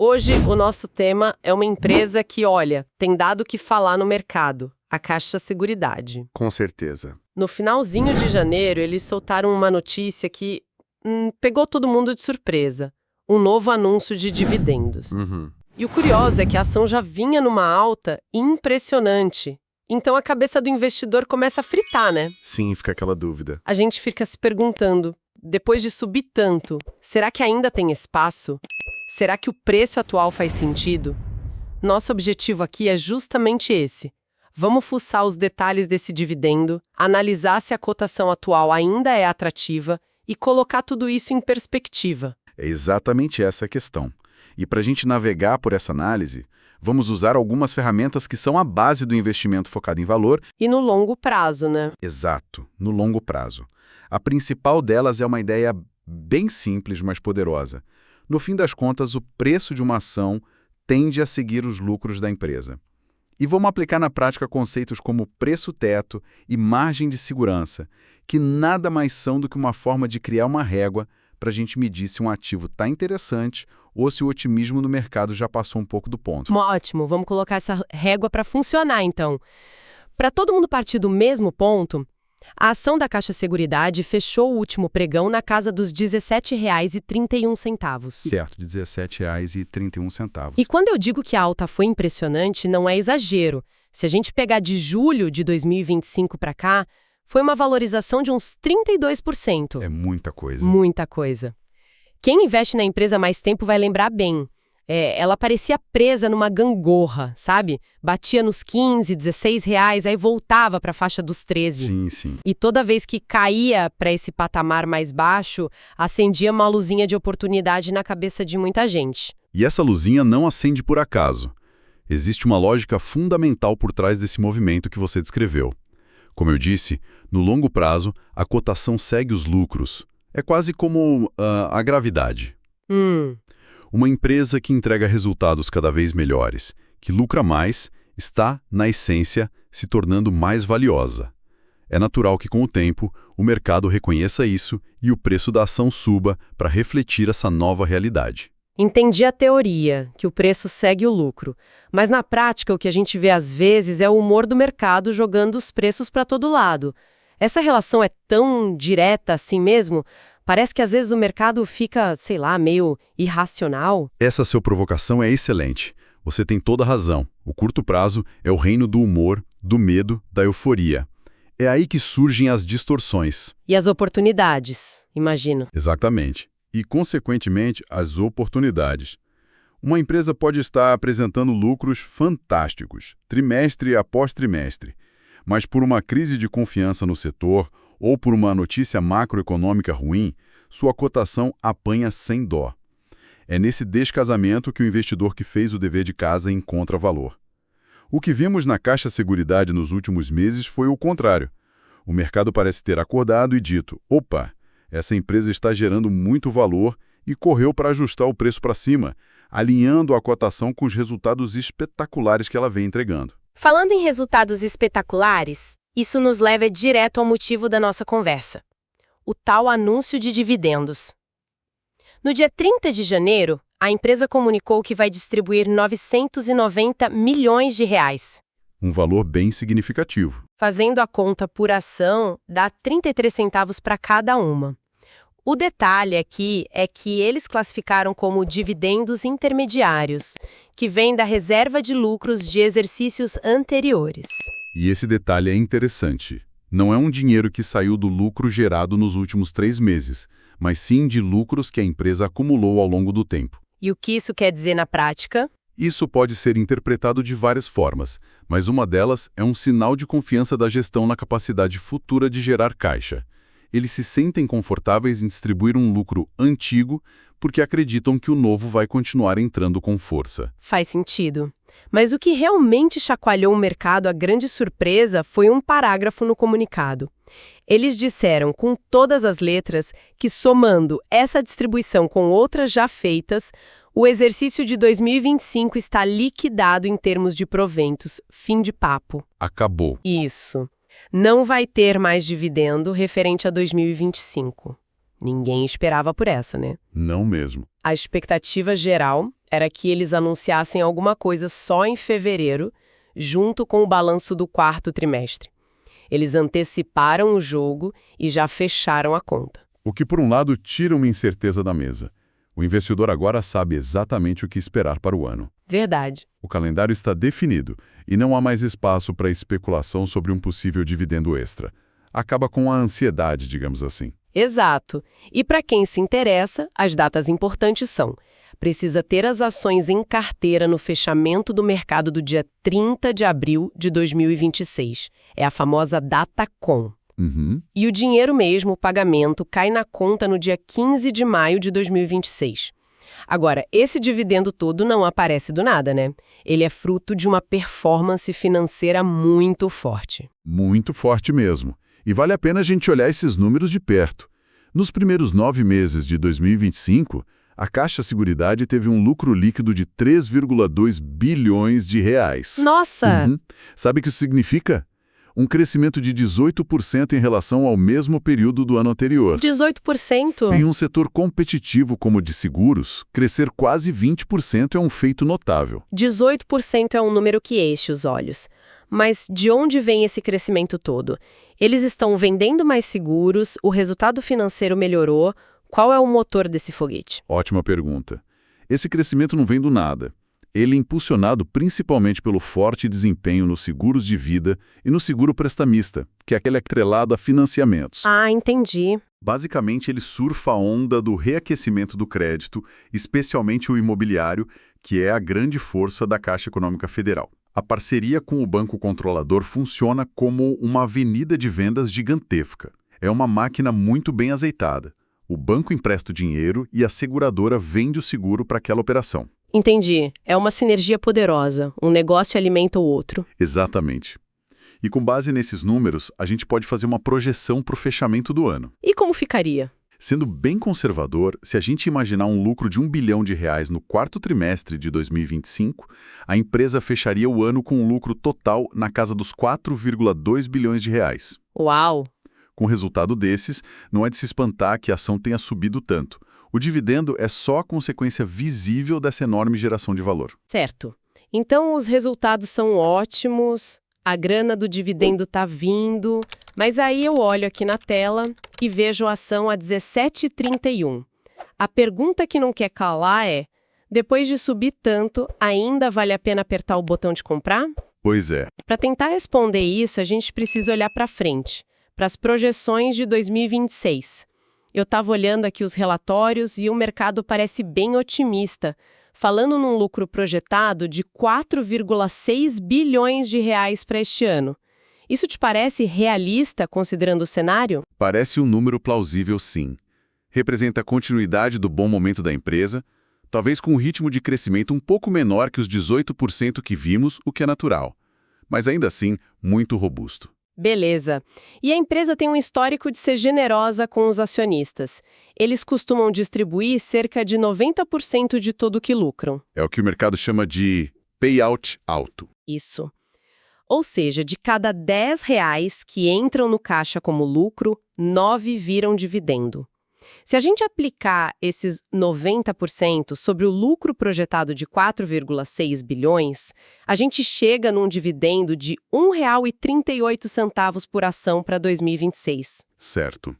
Hoje, o nosso tema é uma empresa que, olha, tem dado o que falar no mercado, a Caixa Seguridade. Com certeza. No finalzinho de janeiro, eles soltaram uma notícia que pegou todo mundo de surpresa. Um novo anúncio de dividendos. E o curioso é que a ação já vinha numa alta impressionante. Então a cabeça do investidor começa a fritar, né? Sim, fica aquela dúvida. A gente fica se perguntando, depois de subir tanto, será que ainda tem espaço? Será que o preço atual faz sentido? Nosso objetivo aqui é justamente esse. Vamos fuçar os detalhes desse dividendo, analisar se a cotação atual ainda é atrativa e colocar tudo isso em perspectiva. É exatamente essa a questão. E para a gente navegar por essa análise, vamos usar algumas ferramentas que são a base do investimento focado em valor. E no longo prazo, né? Exato, no longo prazo. A principal delas é uma ideia bem simples, mas poderosa. No fim das contas, o preço de uma ação tende a seguir os lucros da empresa. E vamos aplicar na prática conceitos como preço-teto e margem de segurança, que nada mais são do que uma forma de criar uma régua para a gente medir se um ativo está interessante ou se o otimismo no mercado já passou um pouco do ponto. Ótimo, vamos colocar essa régua para funcionar, então. Para todo mundo partir do mesmo ponto, a ação da Caixa Seguridade fechou o último pregão na casa dos R$ 17,31. Certo, R$ 17,31. E quando eu digo que a alta foi impressionante, não é exagero. Se a gente pegar de julho de 2025 para cá, foi uma valorização de uns 32%. É muita coisa. Muita coisa. Quem investe na empresa há mais tempo vai lembrar bem. Ela parecia presa numa gangorra, sabe? Batia nos 15, 16 reais, aí voltava para a faixa dos 13. Sim, sim. E toda vez que caía para esse patamar mais baixo, acendia uma luzinha de oportunidade na cabeça de muita gente. E essa luzinha não acende por acaso. Existe uma lógica fundamental por trás desse movimento que você descreveu. Como eu disse, no longo prazo, a cotação segue os lucros. É quase como a gravidade. Uma empresa que entrega resultados cada vez melhores, que lucra mais, está, na essência, se tornando mais valiosa. É natural que, com o tempo, o mercado reconheça isso e o preço da ação suba para refletir essa nova realidade. Entendi a teoria, que o preço segue o lucro. Mas na prática, o que a gente vê às vezes é o humor do mercado jogando os preços para todo lado. Essa relação é tão direta assim mesmo? Parece que às vezes o mercado fica, sei lá, meio irracional. Essa sua provocação é excelente. Você tem toda a razão. O curto prazo é o reino do humor, do medo, da euforia. É aí que surgem as distorções. E as oportunidades, imagino. Exatamente. E, consequentemente, as oportunidades. Uma empresa pode estar apresentando lucros fantásticos, trimestre após trimestre. Mas por uma crise de confiança no setor ou por uma notícia macroeconômica ruim, sua cotação apanha sem dó. É nesse descasamento que o investidor que fez o dever de casa encontra valor. O que vimos na Caixa Seguridade nos últimos meses foi o contrário. O mercado parece ter acordado e dito, opa, essa empresa está gerando muito valor e correu para ajustar o preço para cima, alinhando a cotação com os resultados espetaculares que ela vem entregando. Falando em resultados espetaculares, isso nos leva direto ao motivo da nossa conversa. O tal anúncio de dividendos. No dia 30 de janeiro, a empresa comunicou que vai distribuir R$ 990 milhões. Um valor bem significativo. Fazendo a conta por ação, dá 33 centavos para cada uma. O detalhe aqui é que eles classificaram como dividendos intermediários, que vêm da reserva de lucros de exercícios anteriores. E esse detalhe é interessante. Não é um dinheiro que saiu do lucro gerado nos últimos 3 meses, mas sim de lucros que a empresa acumulou ao longo do tempo. E o que isso quer dizer na prática? Isso pode ser interpretado de várias formas, mas uma delas é um sinal de confiança da gestão na capacidade futura de gerar caixa. Eles se sentem confortáveis em distribuir um lucro antigo porque acreditam que o novo vai continuar entrando com força. Faz sentido. Mas o que realmente chacoalhou o mercado, a grande surpresa, foi um parágrafo no comunicado. Eles disseram com todas as letras que, somando essa distribuição com outras já feitas, o exercício de 2025 está liquidado em termos de proventos. Fim de papo. Acabou. Isso. Não vai ter mais dividendo referente a 2025. Ninguém esperava por essa, né? Não mesmo. A expectativa geral era que eles anunciassem alguma coisa só em fevereiro, junto com o balanço do quarto trimestre. Eles anteciparam o jogo e já fecharam a conta. O que, por um lado, tira uma incerteza da mesa. O investidor agora sabe exatamente o que esperar para o ano. Verdade. O calendário está definido e não há mais espaço para especulação sobre um possível dividendo extra. Acaba com a ansiedade, digamos assim. Exato. E para quem se interessa, as datas importantes são: precisa ter as ações em carteira no fechamento do mercado do dia 30 de abril de 2026. É a famosa data com. E o dinheiro mesmo, o pagamento, cai na conta no dia 15 de maio de 2026. Agora, esse dividendo todo não aparece do nada, né? Ele é fruto de uma performance financeira muito forte. Muito forte mesmo. E vale a pena a gente olhar esses números de perto. Nos primeiros 9 meses de 2025, a Caixa Seguridade teve um lucro líquido de 3,2 bilhões de reais. Nossa! Sabe o que isso significa? Um crescimento de 18% em relação ao mesmo período do ano anterior. 18%? Em um setor competitivo como o de seguros, crescer quase 20% é um feito notável. 18% é um número que enche os olhos. Mas de onde vem esse crescimento todo? Eles estão vendendo mais seguros, o resultado financeiro melhorou. Qual é o motor desse foguete? Ótima pergunta. Esse crescimento não vem do nada. Ele é impulsionado principalmente pelo forte desempenho nos seguros de vida e no seguro prestamista, que é aquele atrelado a financiamentos. Ah, entendi. Basicamente, ele surfa a onda do reaquecimento do crédito, especialmente o imobiliário, que é a grande força da Caixa Econômica Federal. A parceria com o banco controlador funciona como uma avenida de vendas gigantesca. É uma máquina muito bem azeitada. O banco empresta o dinheiro e a seguradora vende o seguro para aquela operação. Entendi. É uma sinergia poderosa. Um negócio alimenta o outro. Exatamente. E com base nesses números, a gente pode fazer uma projeção para o fechamento do ano. E como ficaria? Sendo bem conservador, se a gente imaginar um lucro de R$ 1 bilhão no quarto trimestre de 2025, a empresa fecharia o ano com um lucro total na casa dos 4,2 bilhões de reais. Uau! Com resultado desses, não é de se espantar que a ação tenha subido tanto. O dividendo é só a consequência visível dessa enorme geração de valor. Certo. Então os resultados são ótimos, a grana do dividendo está vindo, mas aí eu olho aqui na tela e vejo a ação a 17,31. A pergunta que não quer calar é: depois de subir tanto, ainda vale a pena apertar o botão de comprar? Pois é. Para tentar responder isso, a gente precisa olhar para frente, para as projeções de 2026. Eu estava olhando aqui os relatórios e o mercado parece bem otimista, falando num lucro projetado de 4,6 bilhões de reais para este ano. Isso te parece realista, considerando o cenário? Parece um número plausível, sim. Representa a continuidade do bom momento da empresa, talvez com um ritmo de crescimento um pouco menor que os 18% que vimos, o que é natural. Mas ainda assim, muito robusto. Beleza. E a empresa tem um histórico de ser generosa com os acionistas. Eles costumam distribuir cerca de 90% de todo o que lucram. É o que o mercado chama de payout alto. Isso. Ou seja, de cada R$ 10 que entram no caixa como lucro, 9 viram dividendo. Se a gente aplicar esses 90% sobre o lucro projetado de 4,6 bilhões, a gente chega num dividendo de R$ 1,38 por ação para 2026. Certo.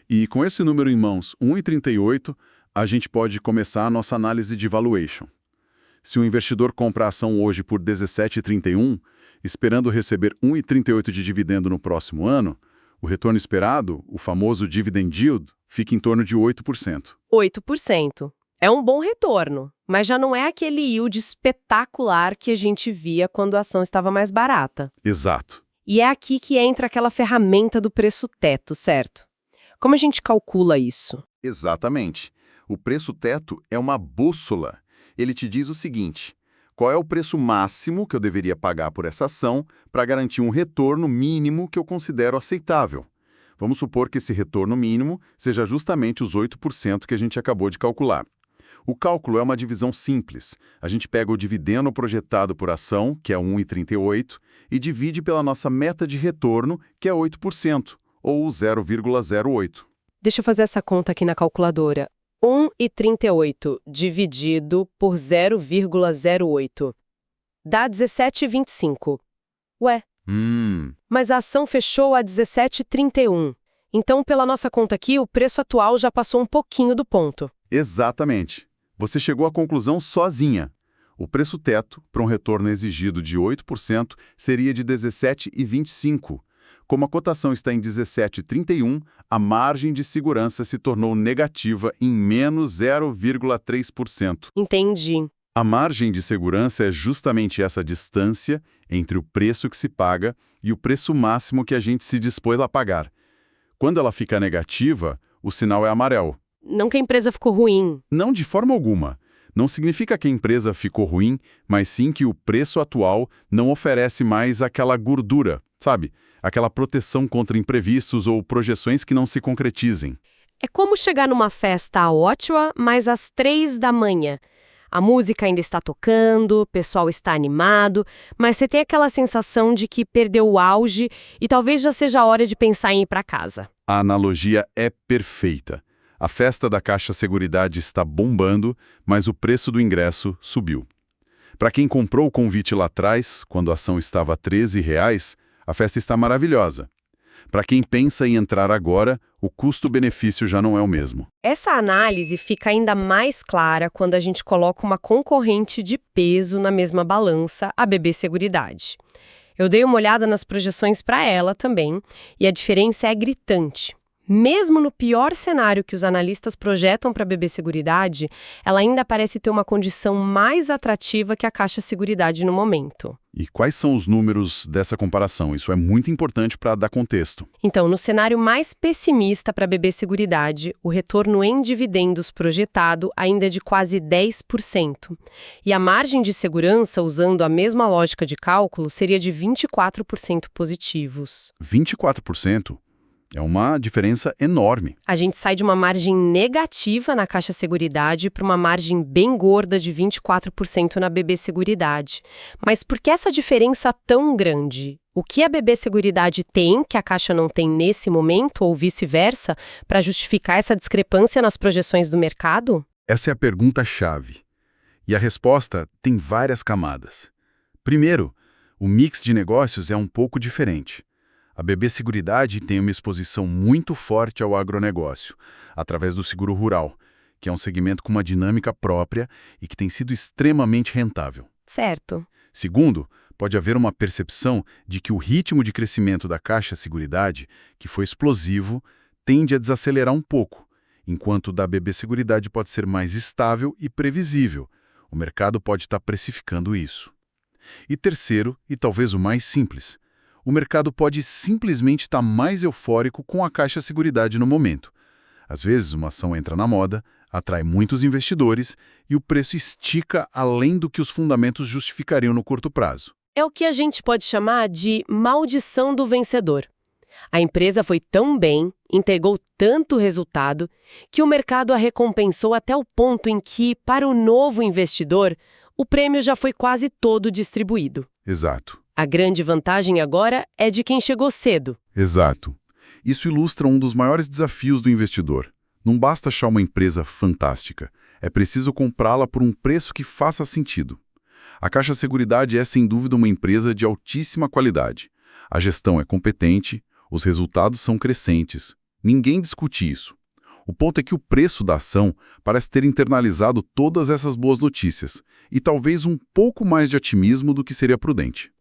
E com esse número em mãos, 1,38, a gente pode começar a nossa análise de valuation. Se o investidor compra a ação hoje por 17,31, esperando receber 1,38 de dividendo no próximo ano, o retorno esperado, o famoso dividend yield, fica em torno de 8%. 8%. É um bom retorno, mas já não é aquele yield espetacular que a gente via quando a ação estava mais barata. Exato. E é aqui que entra aquela ferramenta do preço-teto, certo? Como a gente calcula isso? Exatamente. O preço-teto é uma bússola. Ele te diz o seguinte: qual é o preço máximo que eu deveria pagar por essa ação para garantir um retorno mínimo que eu considero aceitável? Vamos supor que esse retorno mínimo seja justamente os 8% que a gente acabou de calcular. O cálculo é uma divisão simples. A gente pega o dividendo projetado por ação, que é 1,38, e divide pela nossa meta de retorno, que é 8%, ou 0,08. Deixa eu fazer essa conta aqui na calculadora. 1,38 dividido por 0,08 dá 17,25. Ué, mas a ação fechou a 17,31. Então, pela nossa conta aqui, o preço atual já passou um pouquinho do ponto. Exatamente. Você chegou à conclusão sozinha. O preço teto, para um retorno exigido de 8%, seria de 17,25. Como a cotação está em 17,31, a margem de segurança se tornou negativa em menos 0,3%. Entendi. A margem de segurança é justamente essa distância entre o preço que se paga e o preço máximo que a gente se dispôs a pagar. Quando ela fica negativa, o sinal é amarelo. Não que a empresa ficou ruim. Não de forma alguma. Não significa que a empresa ficou ruim, mas sim que o preço atual não oferece mais aquela gordura, sabe? Aquela proteção contra imprevistos ou projeções que não se concretizem. É como chegar numa festa ótima, mas às 3 da manhã. A música ainda está tocando, o pessoal está animado, mas você tem aquela sensação de que perdeu o auge e talvez já seja a hora de pensar em ir para casa. A analogia é perfeita. A festa da Caixa Seguridade está bombando, mas o preço do ingresso subiu. Para quem comprou o convite lá atrás, quando a ação estava a R$13, a festa está maravilhosa. Para quem pensa em entrar agora, o custo-benefício já não é o mesmo. Essa análise fica ainda mais clara quando a gente coloca uma concorrente de peso na mesma balança, a BB Seguridade. Eu dei uma olhada nas projeções para ela também, e a diferença é gritante. Mesmo no pior cenário que os analistas projetam para a BB Seguridade, ela ainda parece ter uma condição mais atrativa que a Caixa Seguridade no momento. E quais são os números dessa comparação? Isso é muito importante para dar contexto. Então, no cenário mais pessimista para a BB Seguridade, o retorno em dividendos projetado ainda é de quase 10%. E a margem de segurança, usando a mesma lógica de cálculo, seria de 24% positivos. 24%? É uma diferença enorme. A gente sai de uma margem negativa na Caixa Seguridade para uma margem bem gorda de 24% na BB Seguridade. Mas por que essa diferença tão grande? O que a BB Seguridade tem que a Caixa não tem nesse momento, ou vice-versa, para justificar essa discrepância nas projeções do mercado? Essa é a pergunta-chave. E a resposta tem várias camadas. Primeiro, o mix de negócios é um pouco diferente. A BB Seguridade tem uma exposição muito forte ao agronegócio, através do seguro rural, que é um segmento com uma dinâmica própria e que tem sido extremamente rentável. Certo. Segundo, pode haver uma percepção de que o ritmo de crescimento da Caixa Seguridade, que foi explosivo, tende a desacelerar um pouco, enquanto o da BB Seguridade pode ser mais estável e previsível. O mercado pode estar precificando isso. E terceiro, e talvez o mais simples, o mercado pode simplesmente estar mais eufórico com a Caixa Seguridade no momento. Às vezes, uma ação entra na moda, atrai muitos investidores e o preço estica além do que os fundamentos justificariam no curto prazo. É o que a gente pode chamar de maldição do vencedor. A empresa foi tão bem, entregou tanto resultado, que o mercado a recompensou até o ponto em que, para o novo investidor, o prêmio já foi quase todo distribuído. Exato. A grande vantagem agora é de quem chegou cedo. Exato. Isso ilustra um dos maiores desafios do investidor. Não basta achar uma empresa fantástica. É preciso comprá-la por um preço que faça sentido. A Caixa Seguridade é, sem dúvida, uma empresa de altíssima qualidade. A gestão é competente, os resultados são crescentes. Ninguém discute isso. O ponto é que o preço da ação parece ter internalizado todas essas boas notícias e talvez um pouco mais de otimismo do que seria prudente.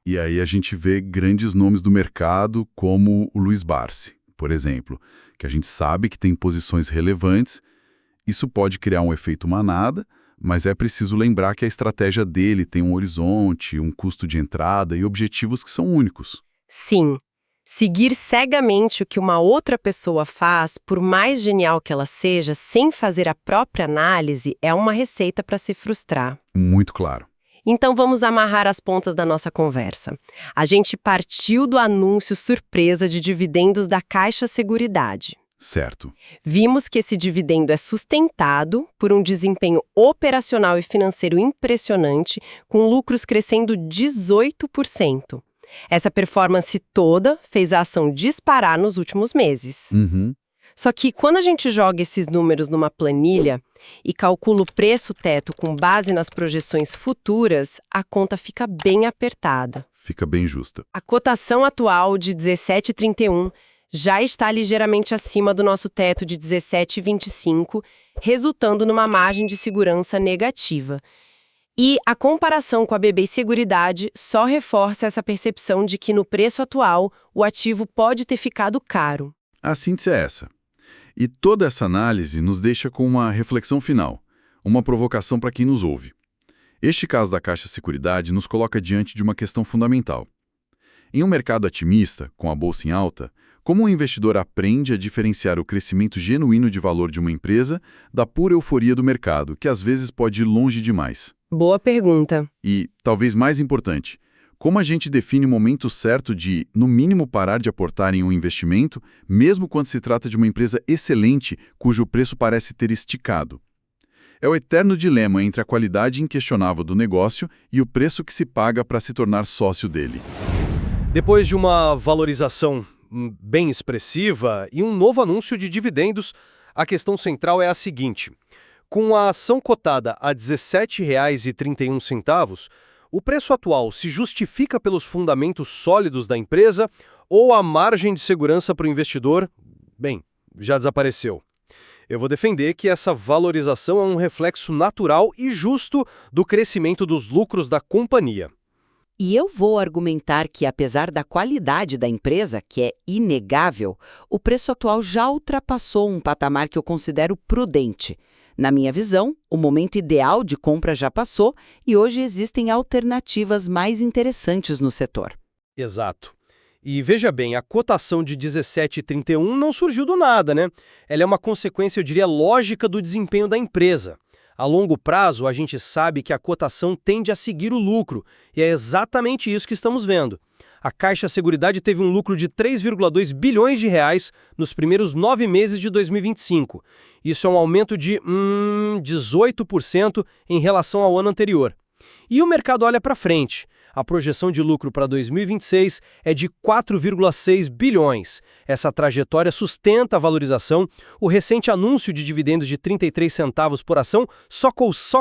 E aí a gente vê grandes nomes do mercado como o Luiz Barsi, por exemplo, que a gente sabe que tem posições relevantes. Isso pode criar um efeito manada, mas é preciso lembrar que a estratégia dele tem um horizonte, um custo de entrada e objetivos que são únicos. Sim. Seguir cegamente o que uma outra pessoa faz, por mais genial que ela seja, sem fazer a própria análise, é uma receita para se frustrar. Muito claro. Então vamos amarrar as pontas da nossa conversa. A gente partiu do anúncio surpresa de dividendos da Caixa Seguridade. Certo. Vimos que esse dividendo é sustentado por um desempenho operacional e financeiro impressionante, com lucros crescendo 18%. Essa performance toda fez a ação disparar nos últimos meses. Só que quando a gente joga esses números numa planilha e calcula o preço-teto com base nas projeções futuras, a conta fica bem apertada. Fica bem justa. A cotação atual de 17,31 já está ligeiramente acima do nosso teto de 17,25, resultando numa margem de segurança negativa. E a comparação com a BB Seguridade só reforça essa percepção de que no preço atual o ativo pode ter ficado caro. A síntese é essa. E toda essa análise nos deixa com uma reflexão final, uma provocação para quem nos ouve. Este caso da Caixa Seguridade nos coloca diante de uma questão fundamental. Em um mercado atimista, com a bolsa em alta, como um investidor aprende a diferenciar o crescimento genuíno de valor de uma empresa da pura euforia do mercado, que às vezes pode ir longe demais? Boa pergunta. E, talvez mais importante, como a gente define o momento certo de, no mínimo, parar de aportar em um investimento, mesmo quando se trata de uma empresa excelente cujo preço parece ter esticado? É o eterno dilema entre a qualidade inquestionável do negócio e o preço que se paga para se tornar sócio dele. Depois de uma valorização bem expressiva e um novo anúncio de dividendos, a questão central é a seguinte. Com a ação cotada a R$ 17,31, o preço atual se justifica pelos fundamentos sólidos da empresa ou a margem de segurança para o investidor, bem, já desapareceu. Eu vou defender que essa valorização é um reflexo natural e justo do crescimento dos lucros da companhia. E eu vou argumentar que, apesar da qualidade da empresa, que é inegável, o preço atual já ultrapassou um patamar que eu considero prudente. Na minha visão, o momento ideal de compra já passou e hoje existem alternativas mais interessantes no setor. Exato. E veja bem, a cotação de 17,31 não surgiu do nada, né? Ela é uma consequência, eu diria, lógica do desempenho da empresa. A longo prazo, a gente sabe que a cotação tende a seguir o lucro, e é exatamente isso que estamos vendo. A Caixa Seguridade teve um lucro de 3,2 bilhões de reais nos primeiros 9 meses de 2025. Isso é um aumento de 18% em relação ao ano anterior. E o mercado olha para frente. A projeção de lucro para 2026 é de 4,6 bilhões. Essa trajetória sustenta a valorização. O recente anúncio de dividendos de 33 centavos por ação só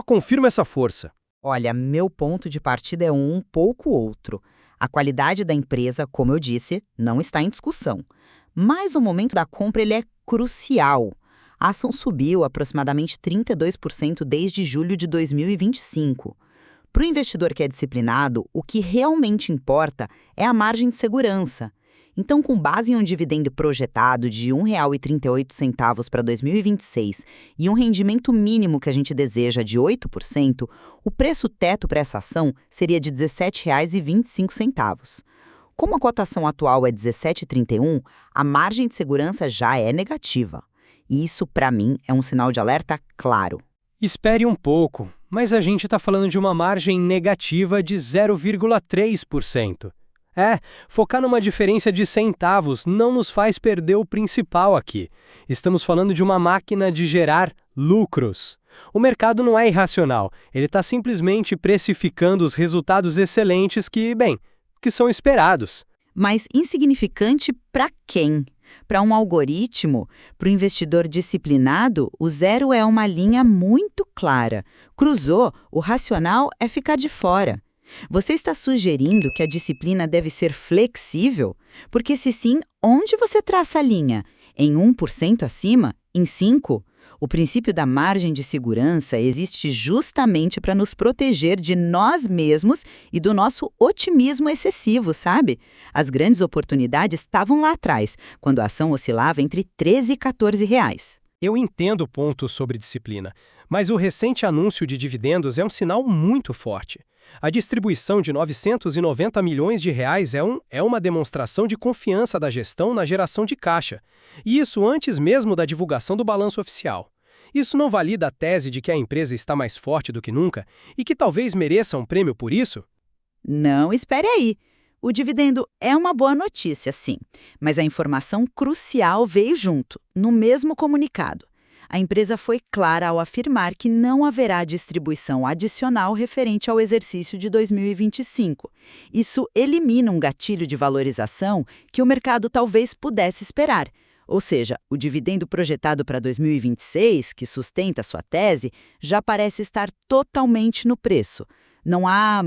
confirma essa força. Olha, meu ponto de partida é um pouco outro. A qualidade da empresa, como eu disse, não está em discussão. Mas o momento da compra ele é crucial. A ação subiu aproximadamente 32% desde julho de 2025. Para o investidor que é disciplinado, o que realmente importa é a margem de segurança. Então, com base em um dividendo projetado de R$ 1,38 para 2026 e um rendimento mínimo que a gente deseja de 8%, o preço teto para essa ação seria de R$ 17,25. Como a cotação atual é 17,31, a margem de segurança já é negativa. E isso, para mim, é um sinal de alerta claro. Espere um pouco, mas a gente está falando de uma margem negativa de 0,3%. Focar numa diferença de centavos não nos faz perder o principal aqui. Estamos falando de uma máquina de gerar lucros. O mercado não é irracional, ele está simplesmente precificando os resultados excelentes que são esperados. Mas insignificante para quem? Para um algoritmo, para o investidor disciplinado, o zero é uma linha muito clara. Cruzou, o racional é ficar de fora. Você está sugerindo que a disciplina deve ser flexível? Porque se sim, onde você traça a linha? Em 1% acima? Em 5%? O princípio da margem de segurança existe justamente para nos proteger de nós mesmos e do nosso otimismo excessivo, sabe? As grandes oportunidades estavam lá atrás, quando a ação oscilava entre R$ 13 e R$ 14 reais. Eu entendo o ponto sobre disciplina, mas o recente anúncio de dividendos é um sinal muito forte. A distribuição de 990 milhões de reais é uma demonstração de confiança da gestão na geração de caixa. E isso antes mesmo da divulgação do balanço oficial. Isso não valida a tese de que a empresa está mais forte do que nunca e que talvez mereça um prêmio por isso? Não, espere aí. O dividendo é uma boa notícia, sim, mas a informação crucial veio junto, no mesmo comunicado. A empresa foi clara ao afirmar que não haverá distribuição adicional referente ao exercício de 2025. Isso elimina um gatilho de valorização que o mercado talvez pudesse esperar. Ou seja, o dividendo projetado para 2026, que sustenta sua tese, já parece estar totalmente no preço. Não há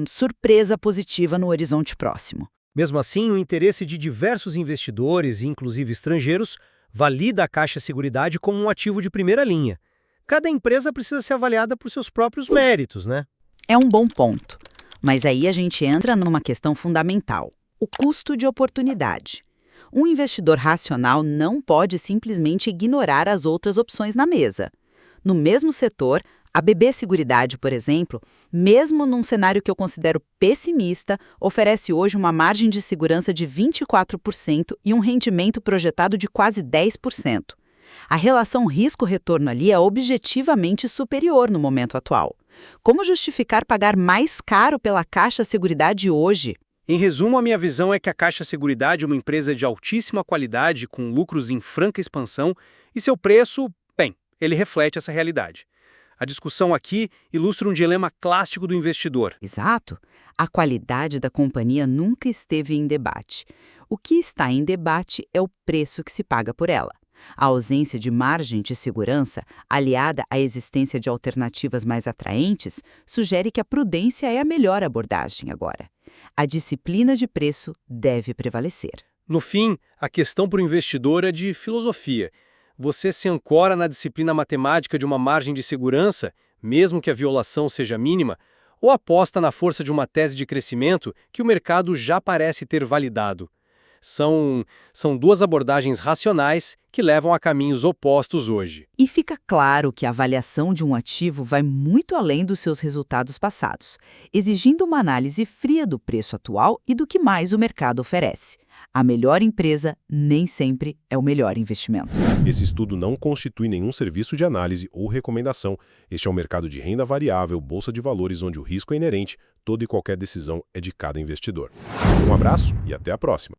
surpresa positiva no horizonte próximo. Mesmo assim, o interesse de diversos investidores, inclusive estrangeiros, valida a Caixa Seguridade como um ativo de primeira linha. Cada empresa precisa ser avaliada por seus próprios méritos, né? É um bom ponto. Mas aí a gente entra numa questão fundamental: o custo de oportunidade. Um investidor racional não pode simplesmente ignorar as outras opções na mesa. No mesmo setor, a BB Seguridade, por exemplo, mesmo num cenário que eu considero pessimista, oferece hoje uma margem de segurança de 24% e um rendimento projetado de quase 10%. A relação risco-retorno ali é objetivamente superior no momento atual. Como justificar pagar mais caro pela Caixa Seguridade hoje? Em resumo, a minha visão é que a Caixa Seguridade é uma empresa de altíssima qualidade, com lucros em franca expansão, e seu preço, bem, ele reflete essa realidade. A discussão aqui ilustra um dilema clássico do investidor. Exato. A qualidade da companhia nunca esteve em debate. O que está em debate é o preço que se paga por ela. A ausência de margem de segurança, aliada à existência de alternativas mais atraentes, sugere que a prudência é a melhor abordagem agora. A disciplina de preço deve prevalecer. No fim, a questão para o investidor é de filosofia. Você se ancora na disciplina matemática de uma margem de segurança, mesmo que a violação seja mínima, ou aposta na força de uma tese de crescimento que o mercado já parece ter validado? São duas abordagens racionais que levam a caminhos opostos hoje. E fica claro que a avaliação de um ativo vai muito além dos seus resultados passados, exigindo uma análise fria do preço atual e do que mais o mercado oferece. A melhor empresa nem sempre é o melhor investimento. Esse estudo não constitui nenhum serviço de análise ou recomendação. Este é um mercado de renda variável, bolsa de valores, onde o risco é inerente, toda e qualquer decisão é de cada investidor. Um abraço e até a próxima.